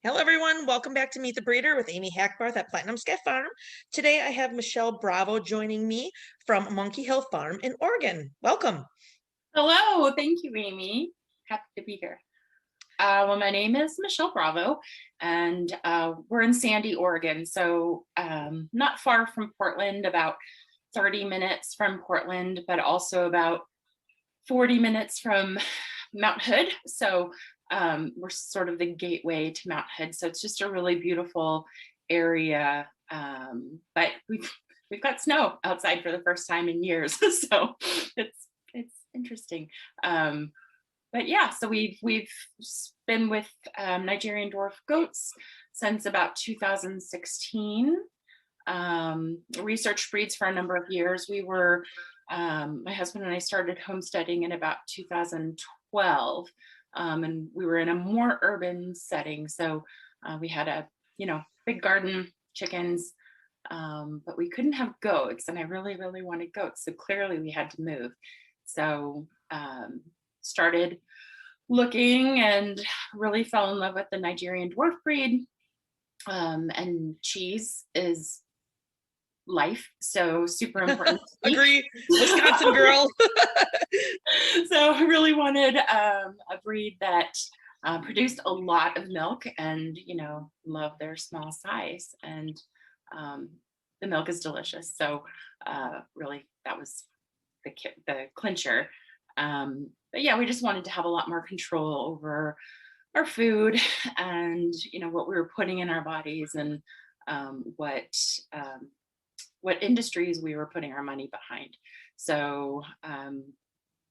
Hello, everyone. Welcome back to Meet the Breeder with Amy Hackbarth at Platinum Sky Farm. Today, I have Michelle Bravo joining me from Monkey Hill Farm in Oregon. Welcome. Hello, thank you, Amy. Happy to be here. Well, my name is Michelle Bravo, and we're in Sandy, Oregon, so not far from Portland, about 30 minutes from Portland, but also about 40 minutes from Mount Hood. So we're sort of the gateway to Mount Hood. So it's just a really beautiful area. But we've got snow outside for the first time in years, so it's interesting. But yeah, so we've been with Nigerian Dwarf Goats since about 2016. Research breeds for a number of years. My husband and I started homesteading in about 2012, and we were in a more urban setting. So we had a big garden, chickens, but we couldn't have goats, and I really, really wanted goats. So clearly we had to move. So started looking and really fell in love with the Nigerian dwarf breed. And cheese is life, so super important to me. Agree. Wisconsin girl. So I really wanted a breed that produced a lot of milk and, love their small size. And the milk is delicious. So really, that was the clincher. But yeah, we just wanted to have a lot more control over our food and, what we were putting in our bodies and what industries we were putting our money behind. So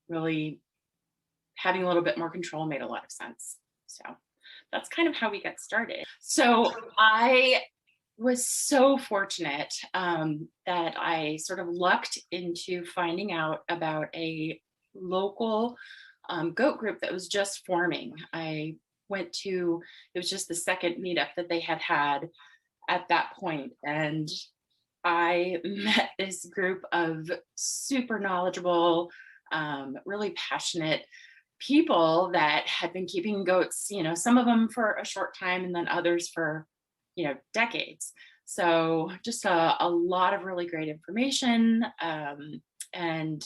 really having a little bit more control made a lot of sense. So that's kind of how we got started. So I was so fortunate that I sort of lucked into finding out about a local goat group that was just forming. It was just the second meetup that they had at that point. And I met this group of super knowledgeable, really passionate people that had been keeping goats, some of them for a short time and then others for, decades. So just a lot of really great information and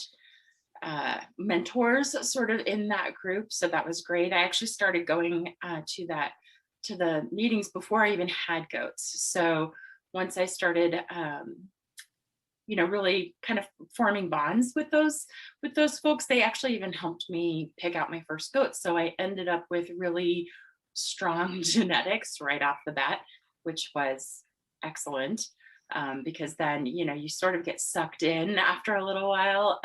mentors sort of in that group. So that was great. I actually started going to the meetings before I even had goats. So once I started, really kind of forming bonds with those folks, they actually even helped me pick out my first goats. So I ended up with really strong genetics right off the bat, which was excellent because then, you sort of get sucked in after a little while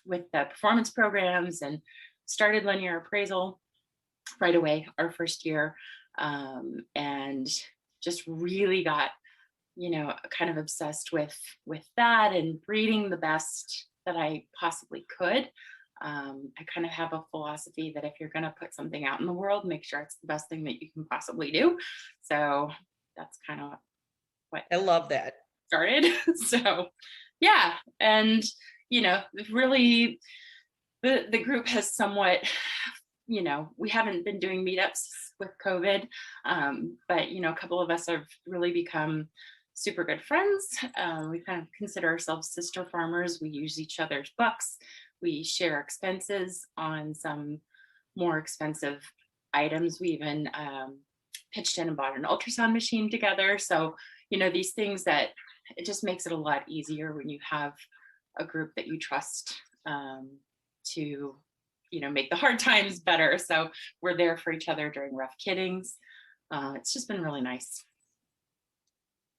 with the performance programs and started linear appraisal right away our first year and just really got kind of obsessed with that and breeding the best that I possibly could. I kind of have a philosophy that if you're going to put something out in the world, make sure it's the best thing that you can possibly do. So that's kind of what I love that. started. So yeah, and really the group has somewhat, we haven't been doing meetups with COVID, but a couple of us have really become super good friends. We kind of consider ourselves sister farmers. We use each other's bucks. We share expenses on some more expensive items. We even pitched in and bought an ultrasound machine together. So, these things that it just makes it a lot easier when you have a group that you trust to, make the hard times better. So we're there for each other during rough kiddings. It's just been really nice.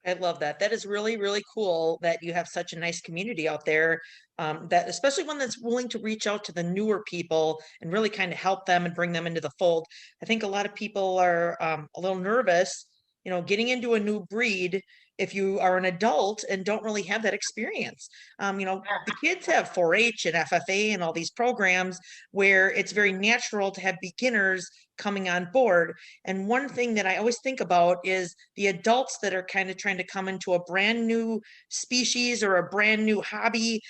I love that. That is really, really cool that you have such a nice community out there. That especially one that's willing to reach out to the newer people and really kind of help them and bring them into the fold. I think a lot of people are a little nervous, getting into a new breed if you are an adult and don't really have that experience. The kids have 4-H and FFA and all these programs where it's very natural to have beginners coming on board. And one thing that I always think about is the adults that are kind of trying to come into a brand new species or a brand new hobby,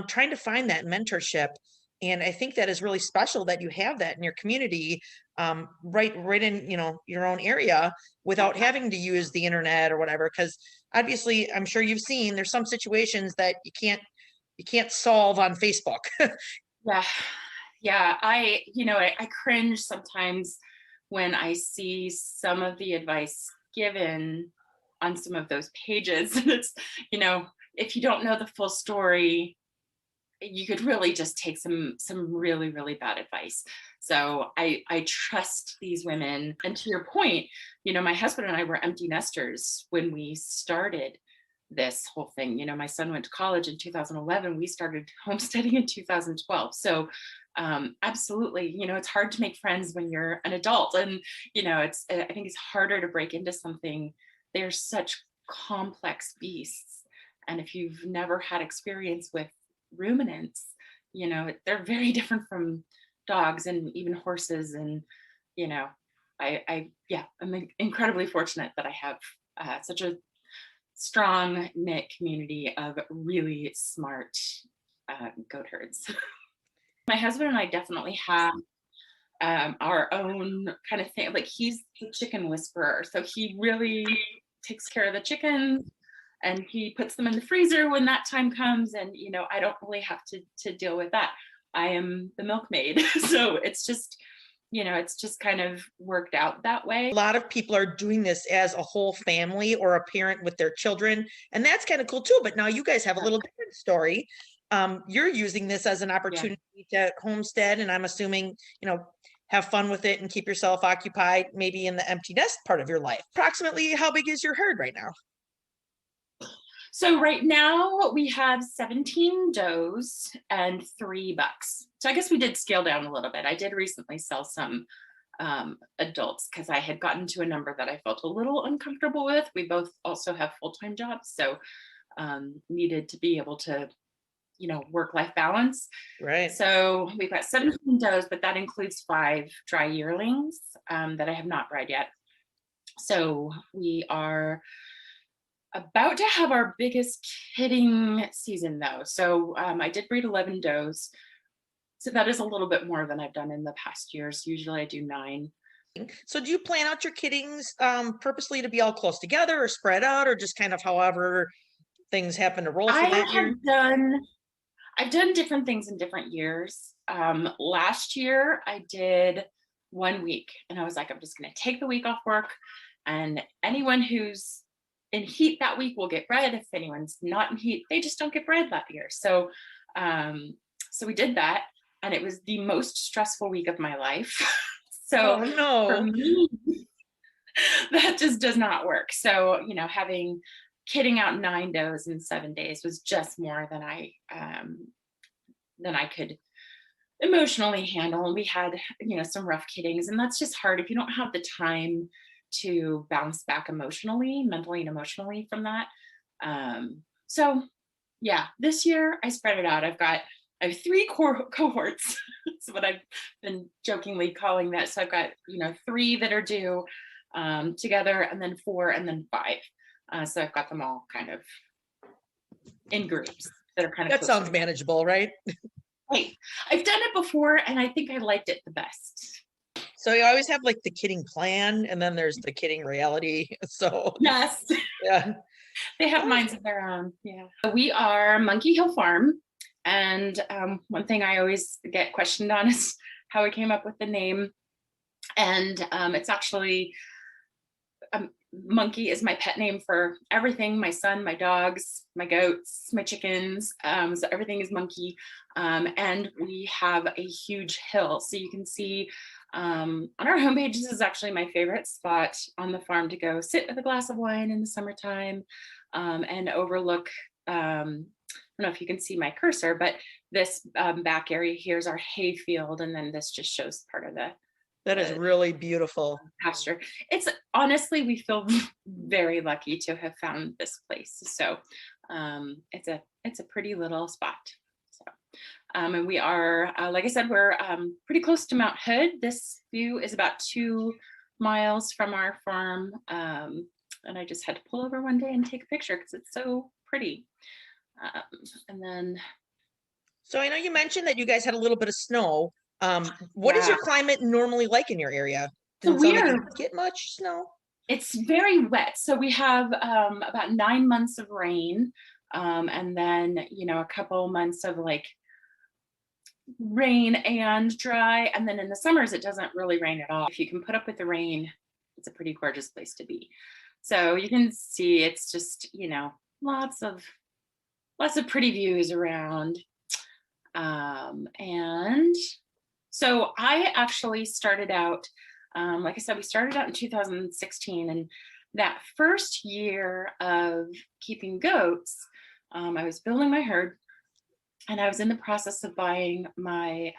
trying to find that mentorship. And I think that is really special that you have that in your community, right in, your own area without having to use the internet or whatever. Because obviously, I'm sure you've seen there's some situations that you can't solve on Facebook. Yeah. Yeah. I cringe sometimes when I see some of the advice given on some of those pages. And it's, you know, if you don't know the full story, you could really just take some really really bad advice. So I trust these women. And to your point, my husband and I were empty nesters when we started this whole thing. My son went to college in 2011. We started homesteading in 2012. So absolutely, it's hard to make friends when you're an adult. And I think it's harder to break into something. They're such complex beasts, and if you've never had experience with ruminants, they're very different from dogs and even horses. And you know yeah, I'm incredibly fortunate that I have such a strong knit community of really smart goat herds. My husband and I definitely have our own kind of thing. Like, he's the chicken whisperer, so he really takes care of the chickens, and he puts them in the freezer when that time comes. And I don't really have to deal with that. I am the milkmaid. So it's just kind of worked out that way. A lot of people are doing this as a whole family or a parent with their children, and that's kind of cool too. But now you guys have a little different story. You're using this as an Yeah. opportunity to homestead, and I'm assuming, have fun with it and keep yourself occupied, maybe in the empty nest part of your life. Approximately how big is your herd right now? So right now we have 17 does and 3 bucks. So I guess we did scale down a little bit. I did recently sell some adults because I had gotten to a number that I felt a little uncomfortable with. We both also have full-time jobs, so needed to be able to, work-life balance. Right. So we've got 17 does, but that includes 5 dry yearlings that I have not bred yet. So we are about to have our biggest kidding season though. So I did breed 11 does. So that is a little bit more than I've done in the past years. Usually I do 9. So do you plan out your kiddings purposely to be all close together or spread out, or just kind of however things happen to roll for I that year? have done I've done different things in different years. Last year I did 1 week, and I was like, I'm just going to take the week off work, and anyone who's in heat that week will get bred. If anyone's not in heat, they just don't get bred that year. So we did that, and it was the most stressful week of my life. So Oh for no. me, that just does not work. So having kidding out 9 does in 7 days was just more than I could emotionally handle. And we had some rough kiddings, and that's just hard if you don't have the time to bounce back emotionally, mentally and emotionally from that. So yeah, this year I spread it out. I have 3 cohorts. That's what I've been jokingly calling that. So I've got 3 that are due together, and then 4, and then 5. So I've got them all kind of in groups that are kind of That closer sounds together. manageable, right? Right. I've done it before, and I think I liked it the best. So you always have like the kidding plan, and then there's the kidding reality. So Yes, yeah. they have Oh, minds of their own. Yeah. We are Monkey Hill Farm. And one thing I always get questioned on is how I came up with the name. And it's actually, Monkey is my pet name for everything: my son, my dogs, my goats, my chickens. So everything is Monkey. And we have a huge hill. So you can see on our homepage, this is actually my favorite spot on the farm to go sit with a glass of wine in the summertime and overlook. I don't know if you can see my cursor, but this back area here is our hay field, and then this just shows part of that is the really beautiful. pasture. It's honestly, we feel very lucky to have found this place. So it's a pretty little spot. So and we are, like I said, we're pretty close to Mount Hood. This view is about 2 miles from our farm, and I just had to pull over one day and take a picture because it's so pretty. And then So I know you mentioned that you guys had a little bit of snow. What is Yeah. your climate normally like in your area? So Doesn't sound we like are, you get much snow. it's very wet. So we have about 9 months of rain. And then, a couple months of like rain and dry. And then in the summers, it doesn't really rain at all. If you can put up with the rain, it's a pretty gorgeous place to be. So you can see it's just, lots of pretty views around. And so I actually started out, like I said, we started out in 2016. And that first year of keeping goats, I was building my herd and I was in the process of buying my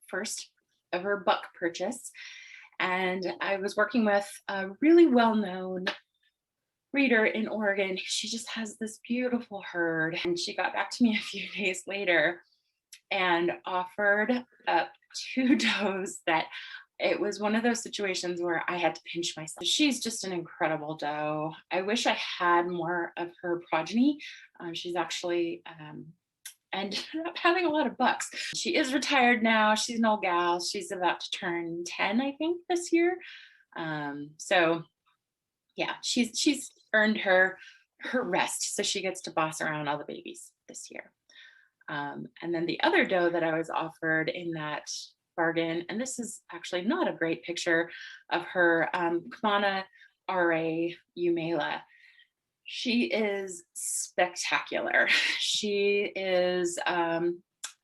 first ever buck purchase. And I was working with a really well known breeder in Oregon. She just has this beautiful herd. And she got back to me a few days later and offered up two does that it was one of those situations where I had to pinch myself. She's just an incredible doe. I wish I had more of her progeny. She's actually ended up having a lot of bucks. She is retired now. She's an old gal. She's about to turn 10, I think, this year. So yeah, she's earned her rest. So she gets to boss around all the babies this year. And then the other doe that I was offered in that bargain, and this is actually not a great picture of her, Kamana RA Umela. She is spectacular. She is a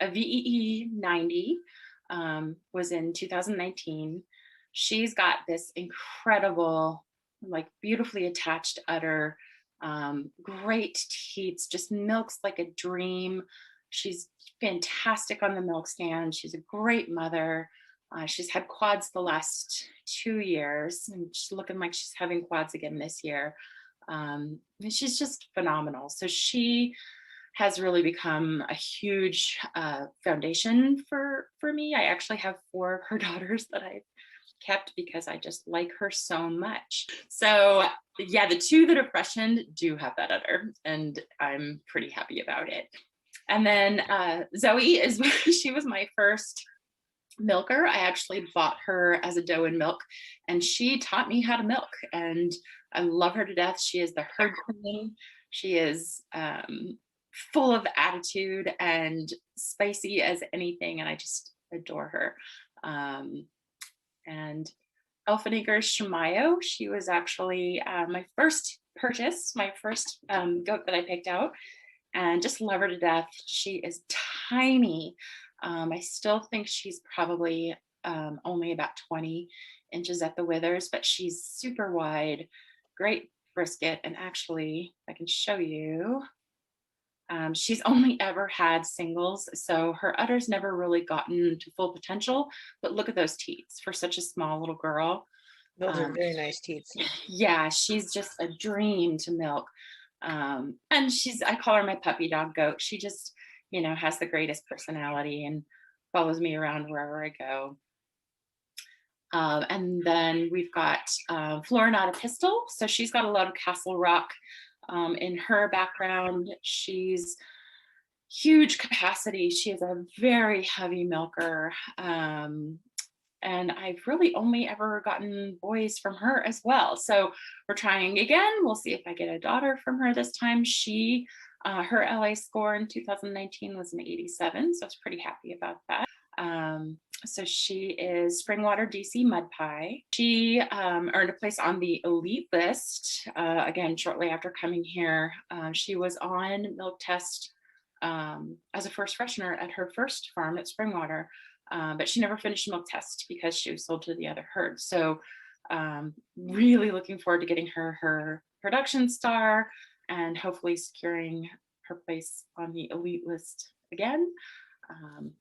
VEE 90, was in 2019. She's got this incredible, like beautifully attached udder, great teats, just milks like a dream. She's fantastic on the milk stand. She's a great mother. She's had quads the last 2 years, and she's looking like she's having quads again this year. And she's just phenomenal. So she has really become a huge foundation for me. I actually have 4 of her daughters that I've kept because I just like her so much. So yeah, the 2 that are freshened do have that udder, and I'm pretty happy about it. And then Zoe is she was my first milker. I actually bought her as a doe in milk, and she taught me how to milk, and I love her to death. She is the herd queen. She is full of attitude and spicy as anything, and I just adore her. And Elfiniger Shemayo, she was actually my first purchase, my first goat that I picked out, and just love her to death. She is tiny. I still think she's probably only about 20 inches at the withers, but she's super wide, great brisket. And actually, I can show you, she's only ever had singles, so her udder's never really gotten to full potential. But look at those teats for such a small little girl. Those are very nice teats. Yeah, she's just a dream to milk. And I call her my puppy dog goat. She just, has the greatest personality and follows me around wherever I go. And then we've got Florinata Pistol. So she's got a lot of Castle Rock in her background. She's huge capacity. She is a very heavy milker. And I've really only ever gotten boys from her as well. So we're trying again. We'll see if I get a daughter from her this time. Her LA score in 2019 was an 87, so I was pretty happy about that. So she is Springwater DC Mud Pie. She earned a place on the elite list, again, shortly after coming here. She was on milk test as a first freshener at her first farm at Springwater. But she never finished milk test because she was sold to the other herd. So really looking forward to getting her production star and hopefully securing her place on the elite list again.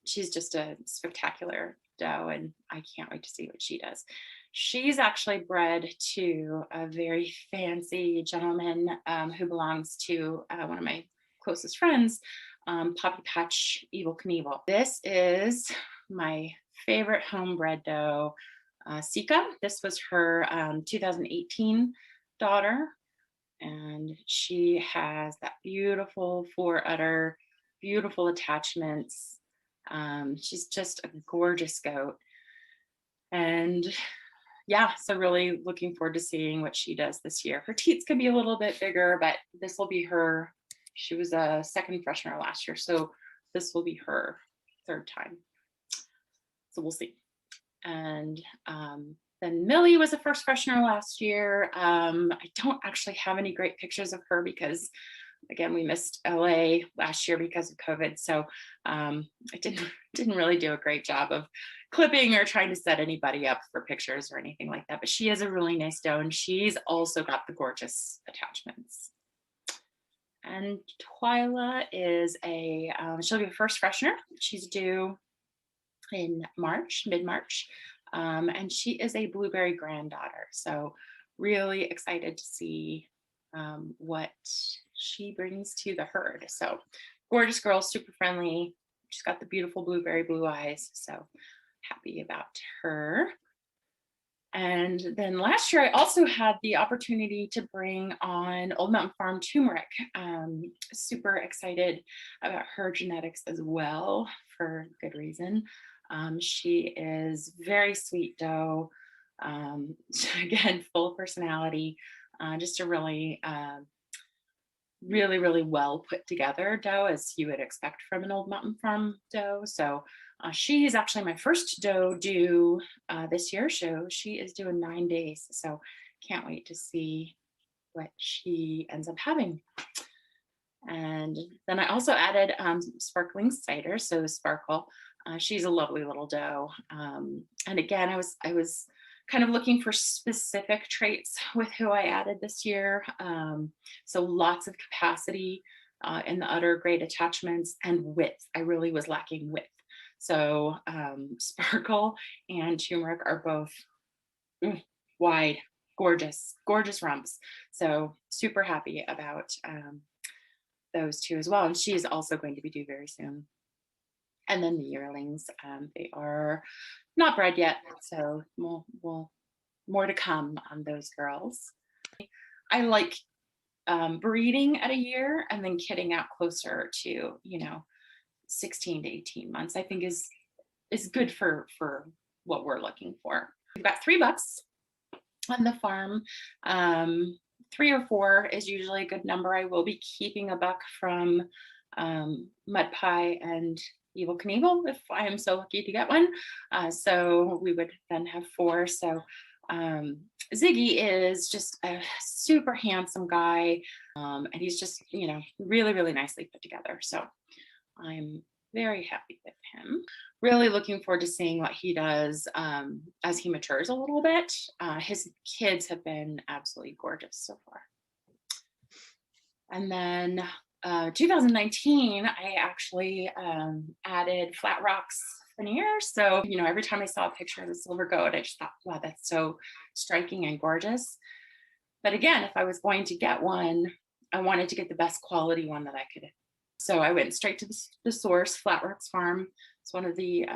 She's just a spectacular doe, and I can't wait to see what she does. She's actually bred to a very fancy gentleman who belongs to one of my closest friends, Poppy Patch Evil Knievel. This is my favorite homebred doe, Sika. This was her 2018 daughter, and she has that beautiful 4 udder, beautiful attachments. She's just a gorgeous goat. And yeah, so really looking forward to seeing what she does this year. Her teats could be a little bit bigger, but this will be her. She was a second freshener last year, so this will be her third time. So we'll see. And then Millie was a first freshener last year. I don't actually have any great pictures of her because, again, we missed LA last year because of COVID. So I didn't really do a great job of clipping or trying to set anybody up for pictures or anything like that. But she is a really nice doe, and she's also got the gorgeous attachments. And Twyla is she'll be a first freshener. She's due in March, mid-March. And she is a blueberry granddaughter. So really excited to see what she brings to the herd. So gorgeous girl, super friendly. She's got the beautiful blueberry blue eyes. So happy about her. And then last year, I also had the opportunity to bring on Old Mountain Farm Turmeric. Super excited about her genetics as well, for good reason. She is very sweet doe. Again, full personality, just a really, really well put together doe, as you would expect from an Old Mountain Farm doe. So she is actually my first doe due this year. So she is due in 9 days. So can't wait to see what she ends up having. And then I also added sparkling cider, so Sparkle. She's a lovely little doe. And again, I was kind of looking for specific traits with who I added this year. So lots of capacity in the udder, great attachments, and width. I really was lacking width. So Sparkle and Turmeric are both wide, gorgeous rumps. So super happy about those two as well. And she's also going to be due very soon. And then the yearlings, they are not bred yet, so we'll more to come on those girls. I like breeding at a year and then kidding out closer to 16 to 18 months. I think is good for what we're looking for. We've got 3 bucks on the farm. 3 or 4 is usually a good number. I will be keeping a buck from Mud Pie and Evil Knievel if I am so lucky to get one. So we would then have 4. So Ziggy is just a super handsome guy, and he's just really nicely put together. So I'm very happy with him. Really looking forward to seeing what he does as he matures a little bit. His kids have been absolutely gorgeous so far. And then 2019, I actually added Flat Rocks veneer. So, every time I saw a picture of the silver goat, I just thought, wow, that's so striking and gorgeous. But again, if I was going to get one, I wanted to get the best quality one that I could. So I went straight to the source, Flat Rocks Farm. It's one of the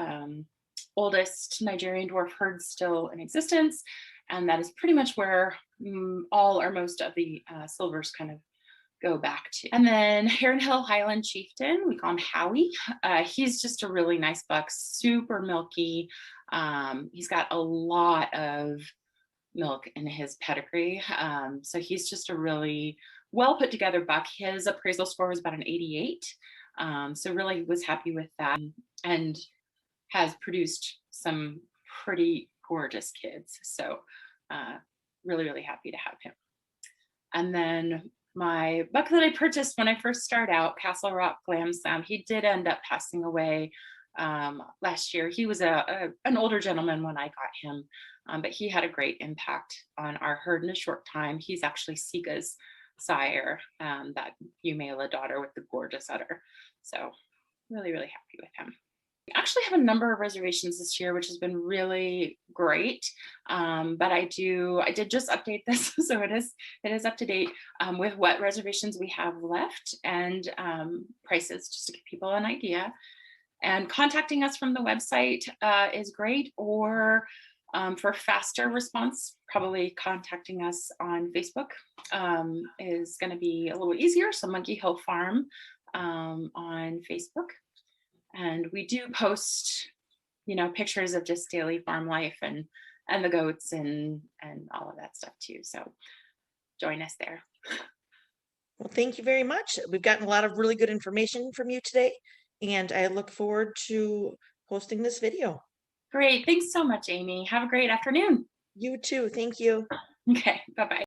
oldest Nigerian dwarf herds still in existence. And that is pretty much where all or most of the silvers kind of go back to. And then Heron Hill Highland Chieftain, we call him Howie. He's just a really nice buck, super milky. He's got a lot of milk in his pedigree. So he's just a really well put together buck. His appraisal score was about an 88. So really was happy with that, and has produced some pretty gorgeous kids. So really happy to have him. And then my buck that I purchased when I first started out, Castle Rock Glam Sound, he did end up passing away last year. He was an older gentleman when I got him, but he had a great impact on our herd in a short time. He's actually Sika's sire, that Umela daughter with the gorgeous udder. So really happy with him. We actually have a number of reservations this year, which has been really great. But I did just update this, so it is up to date with what reservations we have left and prices, just to give people an idea. And contacting us from the website is great, or for faster response, probably contacting us on Facebook is going to be a little easier. So Monkey Hill Farm on Facebook. And we do post, pictures of just daily farm life and the goats and all of that stuff too. So join us there. Well, thank you very much. We've gotten a lot of really good information from you today, and I look forward to posting this video. Great. Thanks so much, Amy. Have a great afternoon. You too. Thank you. Okay. Bye bye.